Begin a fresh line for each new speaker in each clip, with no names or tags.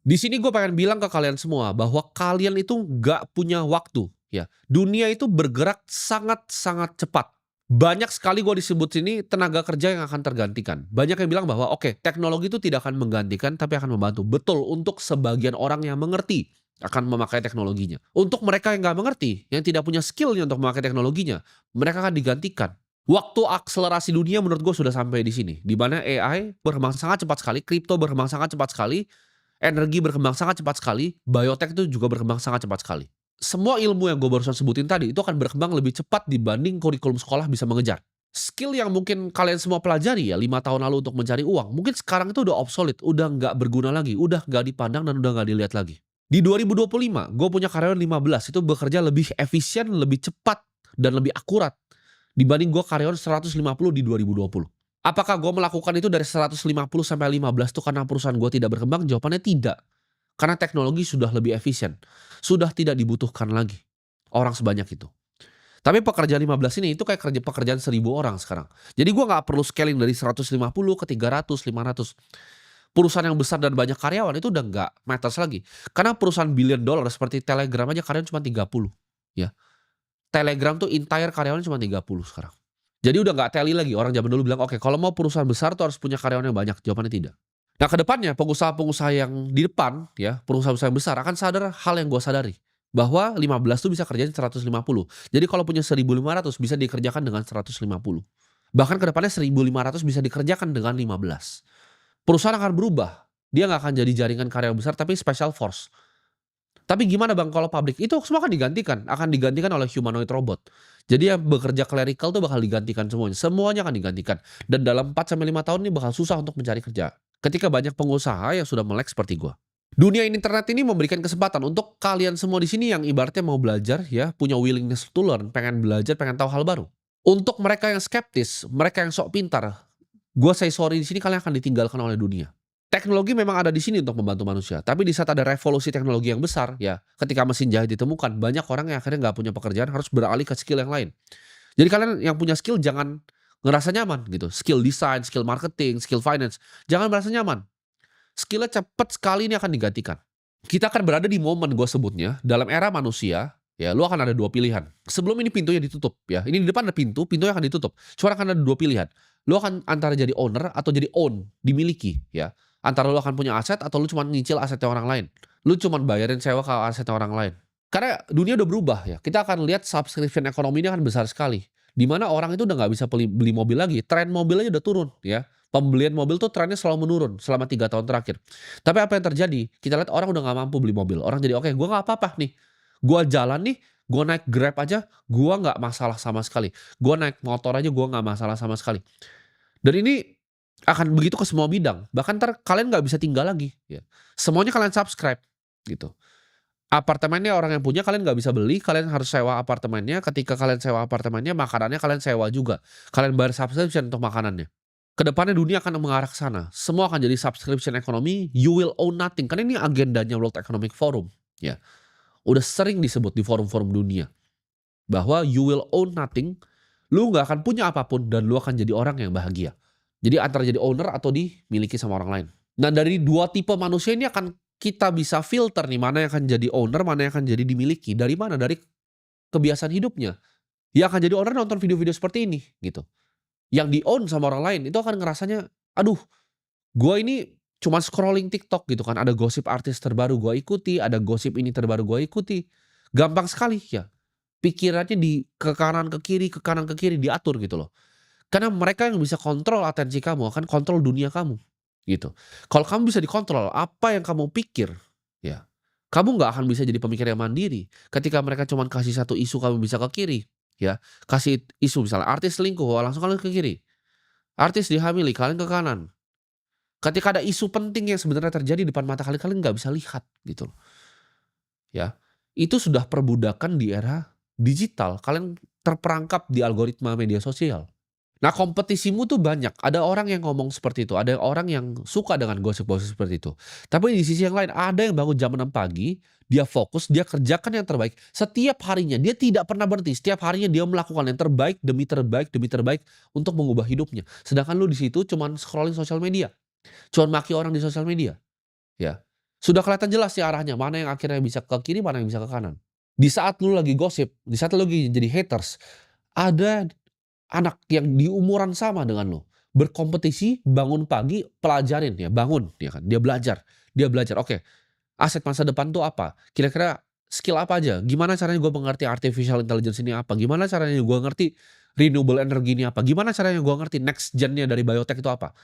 Di sini gue pengen bilang ke kalian semua bahwa kalian itu nggak punya waktu, ya. Dunia itu bergerak sangat-sangat cepat. Banyak sekali gue disebut sini tenaga kerja yang akan tergantikan. Banyak yang bilang bahwa oke, teknologi itu tidak akan menggantikan tapi akan membantu. Betul, untuk sebagian orang yang mengerti akan memakai teknologinya. Untuk mereka yang nggak mengerti, yang tidak punya skill-nya untuk memakai teknologinya, mereka akan digantikan. Waktu akselerasi dunia menurut gue sudah sampai di sini, di mana AI berkembang sangat cepat sekali, kripto berkembang sangat cepat sekali, energi berkembang sangat cepat sekali, biotech itu juga berkembang sangat cepat sekali. Semua ilmu yang gue barusan sebutin tadi, itu akan berkembang lebih cepat dibanding kurikulum sekolah bisa mengejar. Skill yang mungkin kalian semua pelajari ya 5 tahun lalu untuk mencari uang, mungkin sekarang itu udah obsolete, udah nggak berguna lagi, udah nggak dipandang dan udah nggak dilihat lagi. Di 2025, gue punya karyawan 15, itu bekerja lebih efisien, lebih cepat, dan lebih akurat dibanding gue karyawan 150 di 2020. Apakah gue melakukan itu dari 150 sampai 15 tuh karena perusahaan gue tidak berkembang? Jawabannya tidak. Karena teknologi sudah lebih efisien. Sudah tidak dibutuhkan lagi orang sebanyak itu. Tapi pekerjaan 15 ini itu kayak pekerjaan 1.000 orang sekarang. Jadi gue nggak perlu scaling dari 150 ke 300, 500. Perusahaan yang besar dan banyak karyawan itu udah nggak matters lagi. Karena perusahaan billion dollar seperti Telegram aja karyawan cuma 30. Ya. Telegram tuh entire karyawan cuma 30 sekarang. Jadi udah nggak teli lagi, orang zaman dulu bilang, "Oke, kalau mau perusahaan besar tuh harus punya karyawan yang banyak." Jawabannya tidak. Nah, ke depannya pengusaha-pengusaha yang di depan ya, perusahaan-perusahaan yang besar akan sadar hal yang gua sadari, bahwa 15 tuh bisa kerjain 150. Jadi kalau punya 1.500 bisa dikerjakan dengan 150. Bahkan ke depannya 1.500 bisa dikerjakan dengan 15. Perusahaan akan berubah. Dia nggak akan jadi jaringan karyawan besar tapi special force. Tapi gimana Bang kalau pabrik? Itu semua akan digantikan oleh humanoid robot. Jadi yang bekerja clerical tuh bakal digantikan semuanya, semuanya akan digantikan. Dan dalam 4 sampai 5 tahun ini bakal susah untuk mencari kerja. Ketika banyak pengusaha yang sudah melek seperti gua. Dunia internet ini memberikan kesempatan untuk kalian semua di sini yang ibaratnya mau belajar ya, punya willingness to learn, pengen belajar, pengen tahu hal baru. Untuk mereka yang skeptis, mereka yang sok pintar, gua say sorry di sini kalian akan ditinggalkan oleh dunia. Teknologi memang ada di sini untuk membantu manusia, tapi di saat ada revolusi teknologi yang besar, ya, ketika mesin jahit ditemukan, banyak orang yang akhirnya nggak punya pekerjaan harus beralih ke skill yang lain. Jadi kalian yang punya skill jangan ngerasa nyaman gitu, skill design, skill marketing, skill finance, jangan merasa nyaman. Skill-nya cepet sekali ini akan digantikan. Kita akan berada di momen gue sebutnya, dalam era manusia, ya lu akan ada 2 pilihan. Sebelum ini pintunya ditutup ya, ini di depan ada pintu, pintunya akan ditutup. Cuma akan ada 2 pilihan. Lu akan antara jadi owner atau jadi own, dimiliki ya. Antara lu akan punya aset atau lu cuma nyicil asetnya orang lain. Lu cuma bayarin sewa ke asetnya orang lain. Karena dunia udah berubah ya, kita akan lihat subscription ekonomi ini akan besar sekali. Di mana orang itu udah nggak bisa beli mobil lagi, tren mobil aja udah turun ya. Pembelian mobil tuh trennya selalu menurun selama 3 tahun terakhir. Tapi apa yang terjadi? Kita lihat orang udah nggak mampu beli mobil. Orang jadi, "Oke, gua nggak apa-apa nih. Gua jalan nih, gua naik Grab aja, gua nggak masalah sama sekali. Gua naik motor aja gua nggak masalah sama sekali." Dan ini akan begitu ke semua bidang. Bahkan entar kalian nggak bisa tinggal lagi, ya. Semuanya kalian subscribe, gitu. Apartemennya orang yang punya kalian nggak bisa beli, kalian harus sewa apartemennya. Ketika kalian sewa apartemennya, makanannya kalian sewa juga. Kalian bayar subscription untuk makanannya. Kedepannya dunia akan mengarah ke sana. Semua akan jadi subscription ekonomi, you will own nothing. Karena ini agendanya World Economic Forum, ya. Udah sering disebut di forum-forum dunia bahwa you will own nothing, lu nggak akan punya apapun dan lu akan jadi orang yang bahagia. Jadi antara jadi owner atau dimiliki sama orang lain. Nah, dari 2 tipe manusia ini akan kita bisa filter nih mana yang akan jadi owner, mana yang akan jadi dimiliki. Dari mana? Dari kebiasaan hidupnya. Yang akan jadi owner nonton video-video seperti ini gitu. Yang di-own sama orang lain itu akan ngerasanya, "Aduh, gua ini cuma scrolling TikTok," gitu kan, ada gosip artis terbaru gua ikuti, ada gosip ini terbaru gua ikuti. Gampang sekali ya, pikirannya ke kanan ke kanan ke kiri diatur gitu loh. Karena mereka yang bisa kontrol atensi kamu, akan kontrol dunia kamu, gitu. Kalau kamu bisa dikontrol, apa yang kamu pikir, ya, kamu nggak akan bisa jadi pemikir yang mandiri. Ketika mereka cuman kasih satu isu kamu bisa ke kiri, ya. Kasih isu misalnya artis selingkuh, wah langsung kalian ke kiri. Artis dihamili, kalian ke kanan. Ketika ada isu penting yang sebenarnya terjadi di depan mata kalian, kalian nggak bisa lihat gitu loh, ya. Itu sudah perbudakan di era digital, kalian terperangkap di algoritma media sosial. Nah, kompetisimu tuh banyak, ada orang yang ngomong seperti itu, ada orang yang suka dengan gosip-gosip seperti itu. Tapi di sisi yang lain ada yang bangun jam 6 pagi, dia fokus, dia kerjakan yang terbaik setiap harinya, dia tidak pernah berhenti, setiap harinya dia melakukan yang terbaik demi terbaik demi terbaik untuk mengubah hidupnya. Sedangkan lu di situ cuman scrolling sosial media, cuman maki orang di sosial media, ya. Sudah kelihatan jelas nih arahnya, mana yang akhirnya bisa ke kiri, mana yang bisa ke kanan. Di saat lu lagi gosip, di saat lu lagi jadi haters, ada anak yang di umuran sama dengan lu, berkompetisi, bangun pagi, pelajarin ya, bangun, ya kan, dia belajar, oke, aset masa depan tuh apa? Kira-kira skill apa aja? Gimana caranya gue mengerti artificial intelligence ini apa? Gimana caranya gue ngerti renewable energy ini apa? Gimana caranya gue ngerti next gen-nya dari biotech itu apa?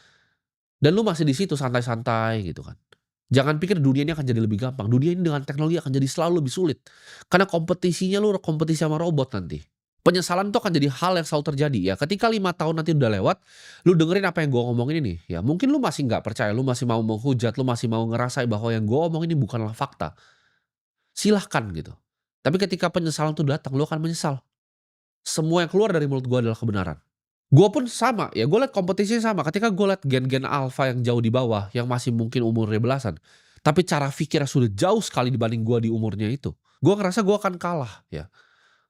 Dan lu masih di situ santai-santai gitu kan. Jangan pikir dunia ini akan jadi lebih gampang. Dunia ini dengan teknologi akan jadi selalu lebih sulit. Karena kompetisinya lu kompetisi sama robot nanti. Penyesalan itu akan jadi hal yang selalu terjadi ya. Ketika 5 tahun nanti udah lewat, lu dengerin apa yang gua ngomongin ini ya. Mungkin lu masih nggak percaya, lu masih mau menghujat, lu masih mau ngerasain bahwa yang gua omongin ini bukanlah fakta. Silahkan gitu. Tapi ketika penyesalan itu datang, lu akan menyesal. Semua yang keluar dari mulut gua adalah kebenaran. Gua pun sama, ya gua liat kompetisinya sama, ketika gua liat gen-gen alfa yang jauh di bawah, yang masih mungkin umurnya belasan, tapi cara pikirnya sudah jauh sekali dibanding gua di umurnya itu. Gua ngerasa gua akan kalah ya,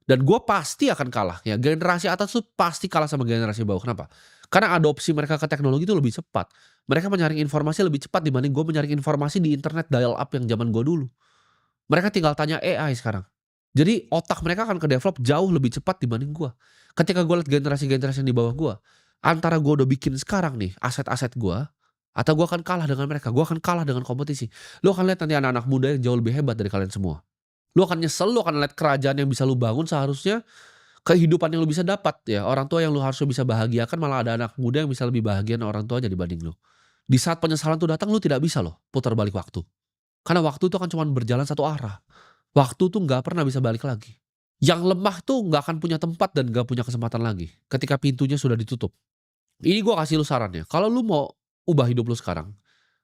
dan gua pasti akan kalah ya, generasi atas tuh pasti kalah sama generasi bawah, kenapa? Karena adopsi mereka ke teknologi itu lebih cepat. Mereka menyaring informasi lebih cepat dibanding gua menyaring informasi di internet dial up yang zaman gua dulu. Mereka tinggal tanya AI sekarang. Jadi otak mereka akan ke-develop jauh lebih cepat dibanding gua. Ketika gua lihat generasi-generasi yang di bawah gua, antara gua udah bikin sekarang nih aset-aset gua, atau gua akan kalah dengan mereka, gua akan kalah dengan kompetisi. Lu akan lihat nanti anak-anak muda yang jauh lebih hebat dari kalian semua. Lu akan nyesel, lu akan lihat kerajaan yang bisa lu bangun seharusnya, kehidupan yang lu bisa dapat ya, orang tua yang lu harusnya bisa bahagiakan, malah ada anak muda yang bisa lebih bahagia orang tuanya dibanding lu. Di saat penyesalan itu datang, lu tidak bisa loh putar balik waktu. Karena waktu itu akan cuma berjalan satu arah. Waktu tuh nggak pernah bisa balik lagi. Yang lemah tuh nggak akan punya tempat dan nggak punya kesempatan lagi, ketika pintunya sudah ditutup. Ini gua kasih lu saran ya, kalau lu mau ubah hidup lu sekarang,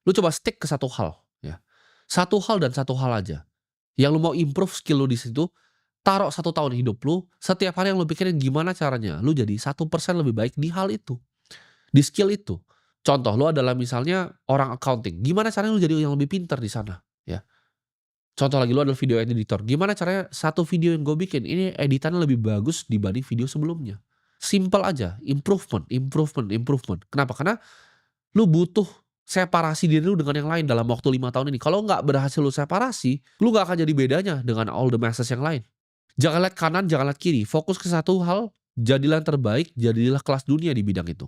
lu coba stick ke satu hal ya. Satu hal dan satu hal aja. Yang lu mau improve skill lu di situ, taruh 1 tahun hidup lu, setiap hari yang lu pikirin gimana caranya lu jadi 1% lebih baik di hal itu, di skill itu. Contoh lu adalah misalnya orang accounting, gimana caranya lu jadi yang lebih pintar di sana, ya. Contoh lagi lu adalah video editor, gimana caranya satu video yang gue bikin ini editannya lebih bagus dibanding video sebelumnya. Simple aja, improvement, improvement, improvement. Kenapa? Karena lu butuh separasi diri lu dengan yang lain dalam waktu 5 tahun ini. Kalau nggak berhasil lu separasi, lu nggak akan jadi bedanya dengan all the masses yang lain. Jangan lihat kanan, jangan lihat kiri, fokus ke satu hal, jadilah yang terbaik, jadilah kelas dunia di bidang itu.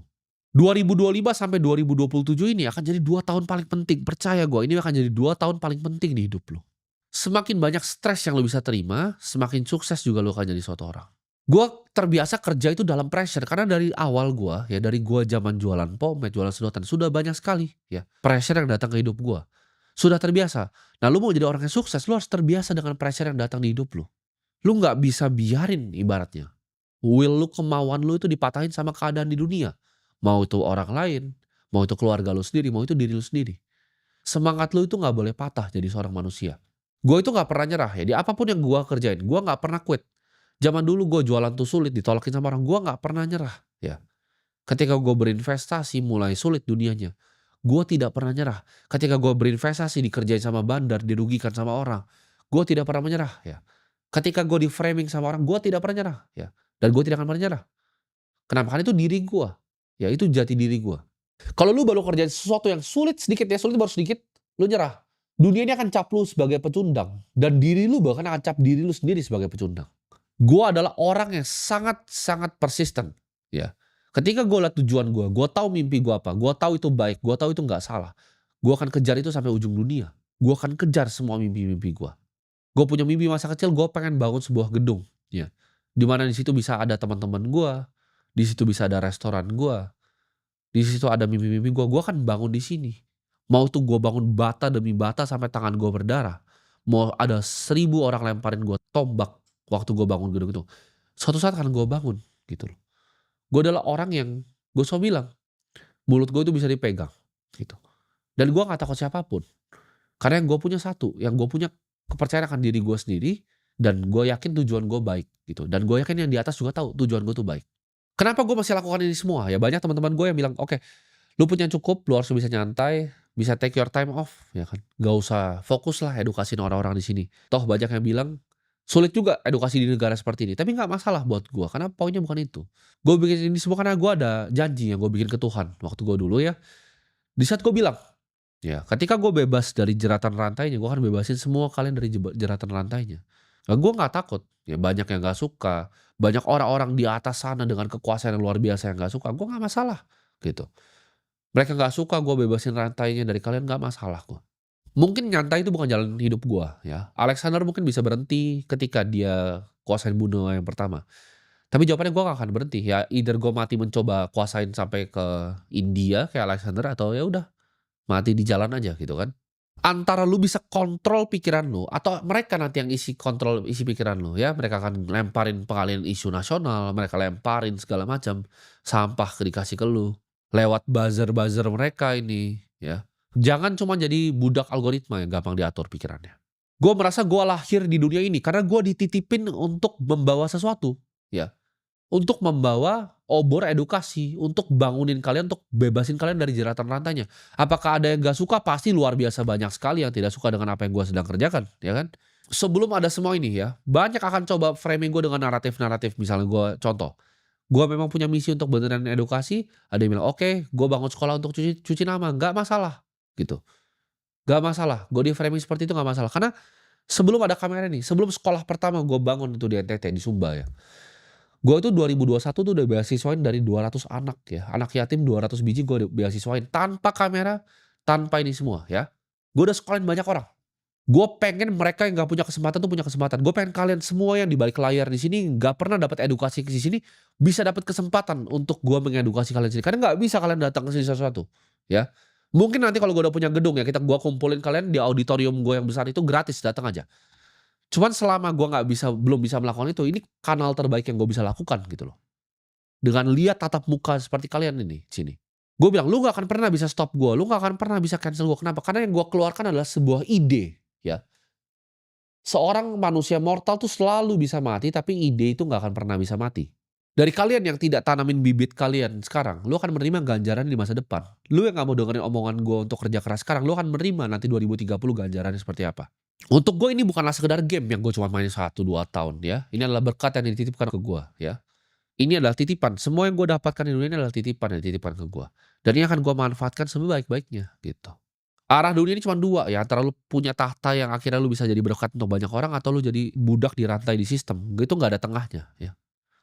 2025 sampai 2027 ini akan jadi 2 tahun paling penting, percaya gue, ini akan jadi 2 tahun paling penting di hidup lu. Semakin banyak stres yang lo bisa terima, semakin sukses juga lo akan jadi suatu orang. Gue terbiasa kerja itu dalam pressure, karena dari awal gue, ya dari gue zaman jualan pomade, jualan sedotan, sudah banyak sekali ya pressure yang datang ke hidup gue. Sudah terbiasa. Nah, lu mau jadi orang yang sukses, lu harus terbiasa dengan pressure yang datang di hidup lu. Lu nggak bisa biarin ibaratnya. Will lu, kemauan lu itu dipatahin sama keadaan di dunia. Mau itu orang lain, mau itu keluarga lu sendiri, mau itu diri lu sendiri. Semangat lu itu nggak boleh patah jadi seorang manusia. Gue itu nggak pernah nyerah ya, di apapun yang gue kerjain, gue nggak pernah quit. Zaman dulu gue jualan tuh sulit, ditolakin sama orang, gue nggak pernah nyerah ya. Ketika gue berinvestasi mulai sulit dunianya, gue tidak pernah nyerah. Ketika gue berinvestasi dikerjain sama bandar, dirugikan sama orang, gue tidak pernah menyerah ya. Ketika gue di-framing sama orang, gue tidak pernah nyerah ya, dan gue tidak akan pernah nyerah. Kenapa? Karena itu diri gue, ya itu jati diri gue. Kalau lu baru kerjain sesuatu yang sulit sedikit ya, sulit baru sedikit, lu nyerah. Dunia ini akan cap lu sebagai pecundang, dan diri lu bahkan akan cap diri lu sendiri sebagai pecundang. Gua adalah orang yang sangat-sangat persisten, ya. Ketika gue lihat tujuan gue tahu mimpi gue apa, gue tahu itu baik, gue tahu itu nggak salah. Gue akan kejar itu sampai ujung dunia. Gue akan kejar semua mimpi-mimpi gue. Gue punya mimpi masa kecil, gue pengen bangun sebuah gedung, ya. Di mana di situ bisa ada teman-teman gue, di situ bisa ada restoran gue, di situ ada mimpi-mimpi gue akan bangun di sini. Mau tuh gue bangun bata demi bata sampai tangan gue berdarah. Mau ada 1.000 orang lemparin gue tombak waktu gue bangun gedung itu. Suatu saat akan gue bangun gitu loh. Gue adalah orang yang gue selalu bilang, mulut gue itu bisa dipegang gitu. Dan gue gak takut siapapun. Karena yang gue punya satu, yang gue punya kepercayaan akan diri gue sendiri, dan gue yakin tujuan gue baik gitu. Dan gue yakin yang di atas juga tahu tujuan gue tuh baik. Kenapa gue masih lakukan ini semua? Ya banyak teman-teman gue yang bilang, oke, lu punya cukup, lu harus bisa nyantai, bisa take your time off, ya kan. Gak usah fokus lah edukasiin orang-orang di sini. Toh banyak yang bilang, sulit juga edukasi di negara seperti ini. Tapi gak masalah buat gue, karena poinnya bukan itu. Gue bikin ini semua karena gue ada janji yang gue bikin ke Tuhan. Waktu gue dulu ya, di saat gue bilang, Ya, ketika gue bebas dari jeratan rantainya, gue akan bebasin semua kalian dari jeratan rantainya. Nah, gue nggak takut, ya banyak yang nggak suka, banyak orang-orang di atas sana dengan kekuasaan yang luar biasa yang nggak suka, gue nggak masalah, gitu. Mereka nggak suka gue bebasin rantainya dari kalian, nggak masalah gue. Mungkin nyantai itu bukan jalan hidup gue, ya. Alexander mungkin bisa berhenti ketika dia kuasain Bunuh yang pertama. Tapi jawabannya gue gak akan berhenti, ya either gue mati mencoba kuasain sampai ke India kayak Alexander, atau ya udah mati di jalan aja gitu kan. Antara lu bisa kontrol pikiran lu atau mereka nanti yang kontrol isi pikiran lu ya, mereka akan lemparin pengalihan isu nasional, mereka lemparin segala macam, sampah dikasih ke lu, lewat buzzer-buzzer mereka ini ya. Jangan cuma jadi budak algoritma yang gampang diatur pikirannya. Gue merasa gue lahir di dunia ini karena gue dititipin untuk membawa sesuatu ya. Untuk membawa obor edukasi, untuk bangunin kalian, untuk bebasin kalian dari jeratan rantainya. Apakah ada yang gak suka? Pasti luar biasa banyak sekali yang tidak suka dengan apa yang gue sedang kerjakan, ya kan? Sebelum ada semua ini ya, banyak akan coba framing gue dengan naratif-naratif. Misalnya gue contoh, gue memang punya misi untuk beneran edukasi, ada yang bilang, "Oke, gue bangun sekolah untuk cuci cuci nama." Nggak masalah, gitu. Nggak masalah, gue di framing seperti itu nggak masalah. Karena sebelum ada kamera nih, sebelum sekolah pertama gue bangun itu di NTT, di Sumba ya. Gue tuh 2021 tuh udah beasiswain dari 200 anak ya, anak yatim 200 biji gue udah beasiswain tanpa kamera, tanpa ini semua ya. Gue udah sekolahin banyak orang. Gue pengen mereka yang gak punya kesempatan tuh punya kesempatan. Gue pengen kalian semua yang di balik layar di sini gak pernah dapat edukasi di sini, bisa dapat kesempatan untuk gue mengedukasi kalian di sini. Karena gak bisa kalian datang ke sini sesuatu, ya. Mungkin nanti kalau gue udah punya gedung ya, gue kumpulin kalian di auditorium gue yang besar itu gratis, datang aja. Cuman selama gue nggak bisa belum bisa melakukan itu, ini kanal terbaik yang gue bisa lakukan gitu loh. Dengan lihat tatap muka seperti kalian ini, sini. Gue bilang, "Lu nggak akan pernah bisa stop gue, lu nggak akan pernah bisa cancel gue." Kenapa? Karena yang gue keluarkan adalah sebuah ide, ya. Seorang manusia mortal tuh selalu bisa mati, tapi ide itu nggak akan pernah bisa mati. Dari kalian yang tidak tanamin bibit kalian sekarang, lu akan menerima ganjaran di masa depan. Lu yang nggak mau dengerin omongan gue untuk kerja keras sekarang, lu akan menerima nanti 2030 ganjarannya seperti apa. Untuk gue ini bukanlah sekedar game yang gue cuma main 1, 2 tahun ya. Ini adalah berkat yang dititipkan ke gue ya. Ini adalah titipan. Semua yang gue dapatkan di dunia ini adalah titipan yang dititipkan ke gue. Dan ini akan gue manfaatkan sebaik-baiknya gitu. Arah dunia ini cuma dua ya. Antara lu punya tahta yang akhirnya lu bisa jadi berkat untuk banyak orang, atau lu jadi budak di rantai di sistem. Itu nggak ada tengahnya ya.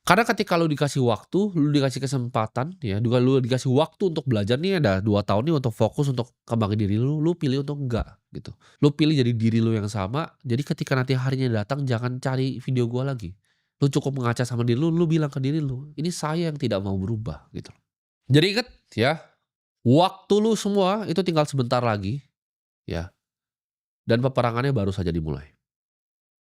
Karena ketika lu dikasih waktu, lu dikasih kesempatan ya, juga lu dikasih waktu untuk belajar nih ada 2 tahun nih untuk fokus untuk kembangin diri lu, lu pilih untuk enggak gitu. Lu pilih jadi diri lu yang sama, jadi ketika nanti harinya datang jangan cari video gua lagi. Lu cukup mengaca sama diri lu, lu bilang ke diri lu, "Ini saya yang tidak mau berubah," gitu. Jadi inget ya, waktu lu semua itu tinggal sebentar lagi ya, dan peperangannya baru saja dimulai.